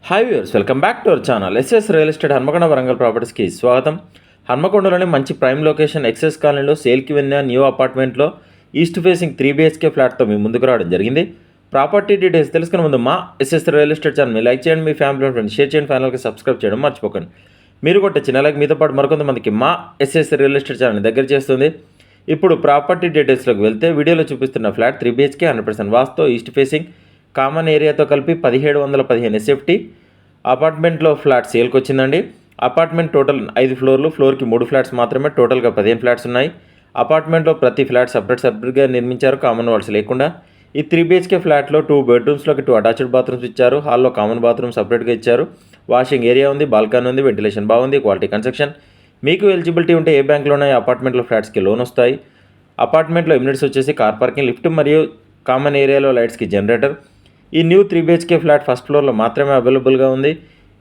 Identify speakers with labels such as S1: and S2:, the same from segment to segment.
S1: Hi viewers, welcome back to our channel. SS real estate Hanamkonda Warangal ప్రాపర్టీస్కి స్వాగతం. హన్మకొండలోని మంచి ప్రైమ్ లొకేషన్ ఎక్సెస్ కాలనీలో సేల్కి వెళ్ళిన న్యూ అపార్ట్మెంట్లో ఈస్ట్ ఫేసింగ్ 3 BHK ఫ్లాట్తో మీ ముందుకు రావడం జరిగింది. ప్రాపర్టీ డీటెయిల్స్ తెలుసుకునే ముందు మా ఎస్ఎస్ రియల్ ఎస్టేట్ ఛానల్ని లైక్ చేయండి, మీ ఫ్యామిలీ ఫ్రెండ్స్ షేర్ చేయండి, ఛానల్కి సబ్స్క్రైబ్ చేయడం మర్చిపోకండి. మీరు కొట్టే చిన్న లైక్ మీతో పాటు మరికొంతమందికి మా ఎస్ఎస్ రియల్ ఎస్టేట్ ఛానల్ని దగ్గర చేస్తుంది. ఇప్పుడు ప్రాపర్టీ డీటెయిల్స్లోకి వెళ్తే వీడియోలో చూపిస్తున్న ఫ్లాట్ 3 BHK 100% వాస్తు, ఈస్ట్ ఫేసింగ్, కామన్ ఏరియాతో కలిపి 1715 SFT అపార్ట్మెంట్లో ఫ్లాట్ సేల్కి వచ్చిందండి. అపార్ట్మెంట్ టోటల్ 5 ఫ్లోర్లు, ఫ్లోర్కి 3 ఫ్లాట్స్ మాత్రమే, టోటల్గా 15 ఫ్లాట్స్ ఉన్నాయి. అపార్ట్మెంట్లో ప్రతి ఫ్లాట్ సపరేట్గా నిర్మించారు, కామన్ వాల్స్ లేకుండా. ఈ 3 BHK ఫ్లాట్లో 2 బెడ్రూమ్స్లోకి 2 అటాచ్డ్ బాత్రూమ్స్ ఇచ్చారు. హాల్లో కామన్ బాత్రూమ్ సపరేట్గా ఇచ్చారు. వాషింగ్ ఏరియా ఉంది, బాల్కనీ ఉంది, వెంటిలేషన్ బాగుంది, క్వాలిటీ కన్స్ట్రక్షన్. మీకు ఎలిజిబిలిటీ ఉంటే ఏ బ్యాంక్లోనే అపార్ట్మెంట్లో ఫ్లాట్స్కి లోన్ వస్తాయి. అపార్ట్మెంట్లో ఎమ్యూనిటీస్ వచ్చేసి కార్ పార్కింగ్, లిఫ్ట్ మరియు కామన్ ఏరియాలో లైట్స్కి జనరేటర్. ఈ న్యూ 3 BHK ఫ్లాట్ ఫస్ట్ ఫ్లోర్లో మాత్రమే అవైలబుల్గా ఉంది.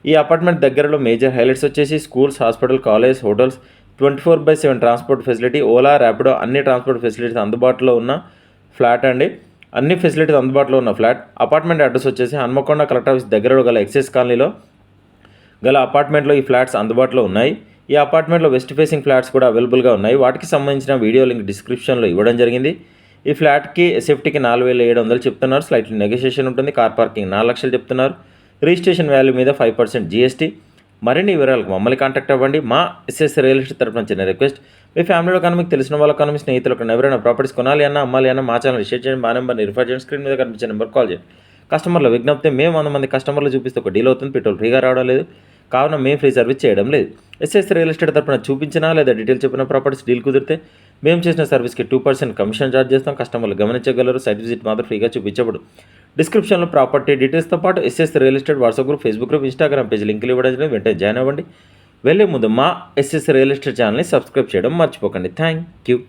S1: ఈ అపార్ట్మెంట్ దగ్గరలో మేజర్ హైలైట్స్ వచ్చేసి schools, hospital, college, hotels, 24/7 transport facility, Ola, Rapido అన్ని ట్రాన్స్పోర్ట్ ఫెసిలిటీస్ అందుబాటులో ఉన్న ఫ్లాట్ అండి. అన్ని ఫెసిలిటీస్ అందుబాటులో ఉన్న ఫ్లాట్. అపార్ట్మెంట్ అడ్రస్ వచ్చేసి హన్మకొండ కలెక్టర్ ఆఫీస్ దగ్గరలో గల ఎక్సెస్ కాలనీలో గల అపార్ట్మెంట్లో ఈ ఫ్లాట్స్ అందుబాటులో ఉన్నాయి. ఈ అపార్ట్మెంట్లో వెస్ట్ ఫేసింగ్ ఫ్లాట్స్ కూడా అవైలబుల్గా ఉన్నాయి. వాటికి సంబంధించిన వీడియో లింక్ డిస్క్రిప్షన్లో ఇవ్వడం జరిగింది. ఈ ఫ్లాట్కి ఎస్ఎఫ్టీకి 4,700 చెప్తున్నారు. స్లైట్లీ నెగోషియేషన్ ఉంటుంది. కార్ పార్కింగ్ 4 లక్షలు చెప్తున్నారు. రిజిస్ట్రేషన్ వాల్యూ మీద 5% GST. మరిన్ని వివరాలకు మమ్మల్ని కాంటాక్ట్ అవ్వండి. మా ఎస్ఎస్ రియల్ ఎస్టేట్ తరపున చిన్న రిక్వెస్ట్, మీ ఫ్యామిలీలో కానీ మీకు తెలిసిన వాళ్ళ కానీ మీ స్నేహితులకు ఎవరైనా ప్రాపర్టీస్ కొనాలి అన్నా అమ్మాలి అన్నా మా ఛానల్ షేర్ చేయండి. మా నెంబర్ని రిఫర్ చేయండి. స్క్రీన్ మీద కనిపించే నెంబర్ కాల్ చేయండి. కస్టమర్ల విజ్ఞప్తి, మేము 100 మంది కస్టమర్లు చూపిస్తే ఒక డీల్ అవుతుంది. పెట్రోల్ ఫ్రీగా రావడం లేదు, కావున మేము ఫ్రీ సర్వీస్ చేయడం లేదు. ఎస్ఎస్ రియల్ ఎస్టేట్ తరపున చూపించినా లేదా డీటెయిల్ చెప్పిన ప్రాపర్టీస్ డీల్ కుదిరితే మేము చేసిన సర్వీస్కి 2% కమిషన్ ఛార్జ్ చేస్తాం. కస్టమర్లు గమనించగలరు. సైట్ విజిట్ మాత్రం ఫ్రీగా చూపించబడు. డిస్క్రిప్షన్లో ప్రాపర్టీ డీటెయిల్స్తో పాటు SS real estate WhatsApp group, Facebook group, Instagram page లింకులు ఇవ్వడం జరిగింది. వెంటనే జాయిన్ అవ్వండి. వెళ్ళే ముందు మా ఎస్ఎస్ రియల్ ఎస్టేట్ ఛానల్ని సబ్స్క్రైబ్ చేయడం మర్చిపోకండి. Thank you.